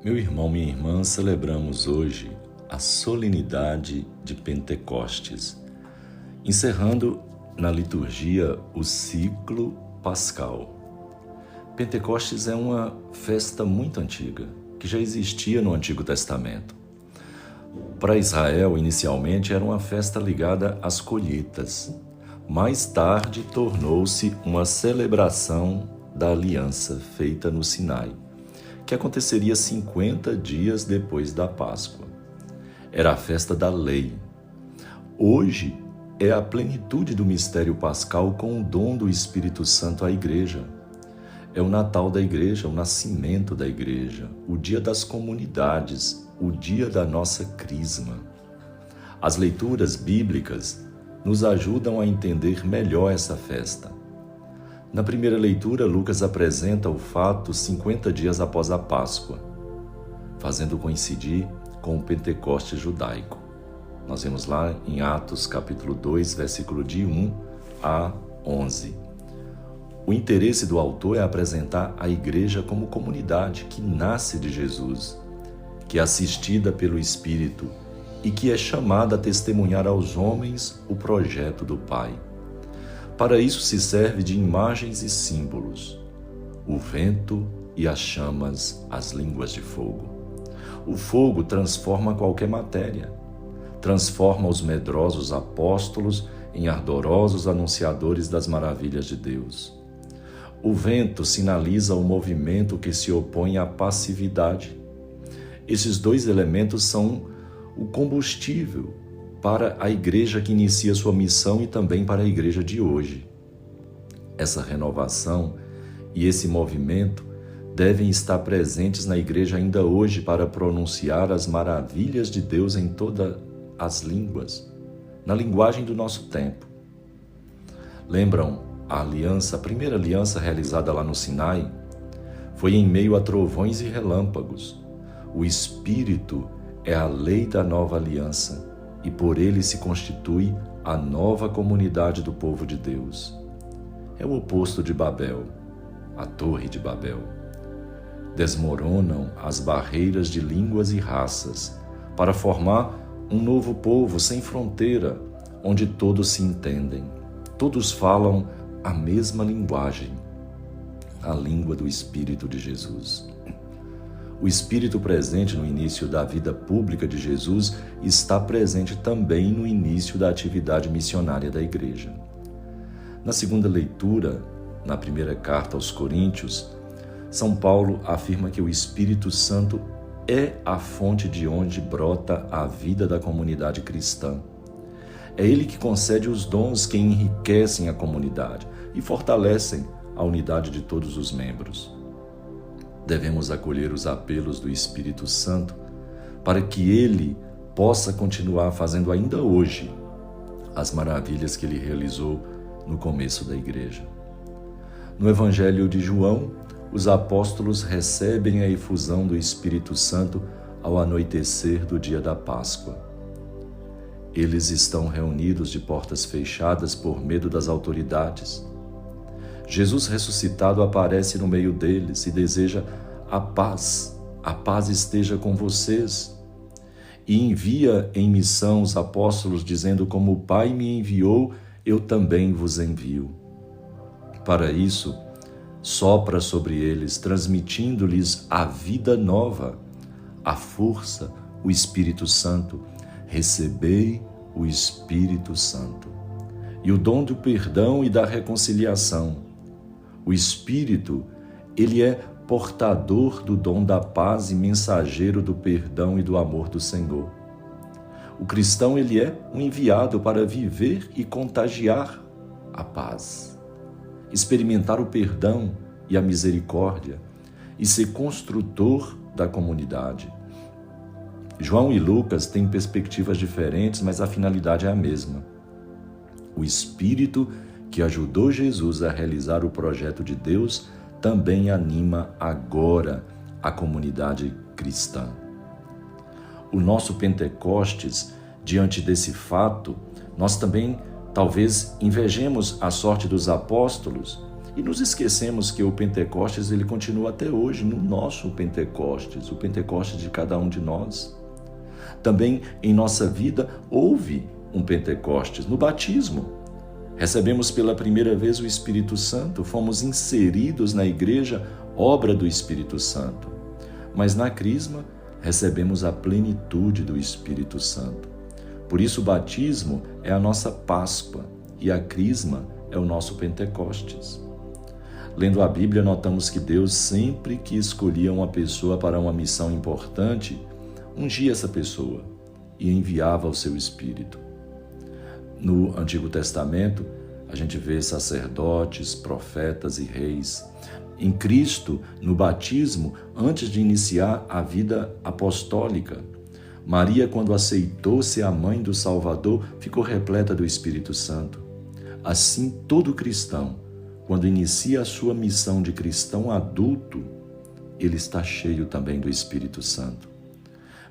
Meu irmão, minha irmã, celebramos hoje a solenidade de Pentecostes, encerrando na liturgia o ciclo pascal. Pentecostes é uma festa muito antiga, que já existia no Antigo Testamento. Para Israel, inicialmente, era uma festa ligada às colheitas. Mais tarde, tornou-se uma celebração da aliança feita no Sinai, que aconteceria 50 dias depois da Páscoa. Era a festa da lei. Hoje é a plenitude do mistério pascal com o dom do Espírito Santo à Igreja. É o Natal da Igreja, o nascimento da Igreja, o dia das comunidades, o dia da nossa crisma. As leituras bíblicas nos ajudam a entender melhor essa festa. Na primeira leitura, Lucas apresenta o fato 50 dias após a Páscoa, fazendo coincidir com o Pentecostes judaico. Nós vemos lá em Atos capítulo 2, versículo de 1 a 11. O interesse do autor é apresentar a igreja como comunidade que nasce de Jesus, que é assistida pelo Espírito e que é chamada a testemunhar aos homens o projeto do Pai. Para isso se serve de imagens e símbolos, o vento e as chamas, as línguas de fogo. O fogo transforma qualquer matéria, transforma os medrosos apóstolos em ardorosos anunciadores das maravilhas de Deus. O vento sinaliza o movimento que se opõe à passividade. Esses dois elementos são o combustível para a igreja que inicia sua missão e também para a igreja de hoje. Essa renovação e esse movimento devem estar presentes na igreja ainda hoje para pronunciar as maravilhas de Deus em todas as línguas, na linguagem do nosso tempo. Lembram a aliança, a primeira aliança realizada lá no Sinai? Foi em meio a trovões e relâmpagos. O Espírito é a lei da nova aliança, e por ele se constitui a nova comunidade do povo de Deus. É o oposto de Babel, a Torre de Babel. Desmoronam as barreiras de línguas e raças para formar um novo povo sem fronteira, onde todos se entendem. Todos falam a mesma linguagem, a língua do Espírito de Jesus. O Espírito presente no início da vida pública de Jesus está presente também no início da atividade missionária da Igreja. Na segunda leitura, na primeira carta aos Coríntios, São Paulo afirma que o Espírito Santo é a fonte de onde brota a vida da comunidade cristã. É ele que concede os dons que enriquecem a comunidade e fortalecem a unidade de todos os membros. Devemos acolher os apelos do Espírito Santo para que ele possa continuar fazendo ainda hoje as maravilhas que ele realizou no começo da igreja. No Evangelho de João, os apóstolos recebem a efusão do Espírito Santo ao anoitecer do dia da Páscoa. Eles estão reunidos de portas fechadas por medo das autoridades. Jesus ressuscitado aparece no meio deles e deseja a paz esteja com vocês. E envia em missão os apóstolos dizendo: como o Pai me enviou, eu também vos envio. Para isso, sopra sobre eles, transmitindo-lhes a vida nova, a força, o Espírito Santo. Recebei o Espírito Santo. E o dom do perdão e da reconciliação. O Espírito, ele é portador do dom da paz e mensageiro do perdão e do amor do Senhor. O cristão, ele é um enviado para viver e contagiar a paz, experimentar o perdão e a misericórdia e ser construtor da comunidade. João e Lucas têm perspectivas diferentes, mas a finalidade é a mesma. O Espírito que ajudou Jesus a realizar o projeto de Deus também anima agora a comunidade cristã. O nosso Pentecostes, diante desse fato, nós também talvez invejemos a sorte dos apóstolos E nos esquecemos que o Pentecostes ele continua até hoje no nosso Pentecostes, o Pentecostes de cada um de nós. Também em nossa vida houve um Pentecostes no batismo. Recebemos pela primeira vez o Espírito Santo, fomos inseridos na igreja, obra do Espírito Santo. Mas na crisma recebemos a plenitude do Espírito Santo. Por isso o batismo é a nossa Páscoa e a crisma é o nosso Pentecostes. Lendo a Bíblia, notamos que Deus, sempre que escolhia uma pessoa para uma missão importante, ungia essa pessoa e enviava o seu Espírito. No Antigo Testamento, a gente vê sacerdotes, profetas e reis. Em Cristo, no batismo, antes de iniciar a vida apostólica, Maria, quando aceitou ser a mãe do Salvador, ficou repleta do Espírito Santo. Assim, todo cristão, quando inicia a sua missão de cristão adulto, ele está cheio também do Espírito Santo.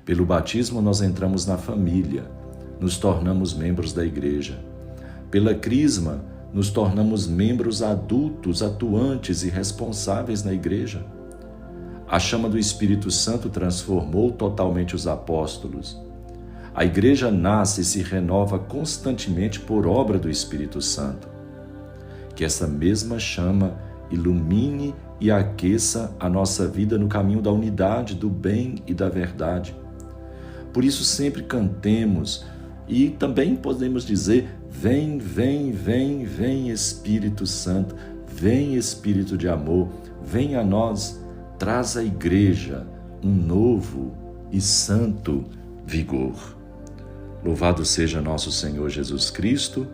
Pelo batismo, nós entramos na família, nos tornamos membros da igreja. Pela crisma, nos tornamos membros adultos, atuantes e responsáveis na igreja. A chama do Espírito Santo transformou totalmente os apóstolos. A igreja nasce e se renova constantemente por obra do Espírito Santo. Que essa mesma chama ilumine e aqueça a nossa vida no caminho da unidade, do bem e da verdade. Por isso sempre cantemos e também podemos dizer: vem, vem, vem, vem Espírito Santo, vem Espírito de amor, vem a nós, traz à igreja um novo e santo vigor. Louvado seja nosso Senhor Jesus Cristo,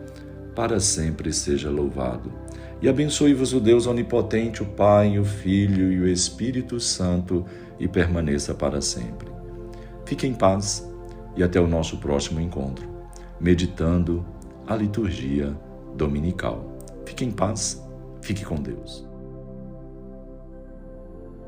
para sempre seja louvado. E abençoe-vos o Deus onipotente, o Pai, o Filho e o Espírito Santo, e permaneça para sempre. Fique em paz e até o nosso próximo encontro, meditando a liturgia dominical. Fique em paz, fique com Deus.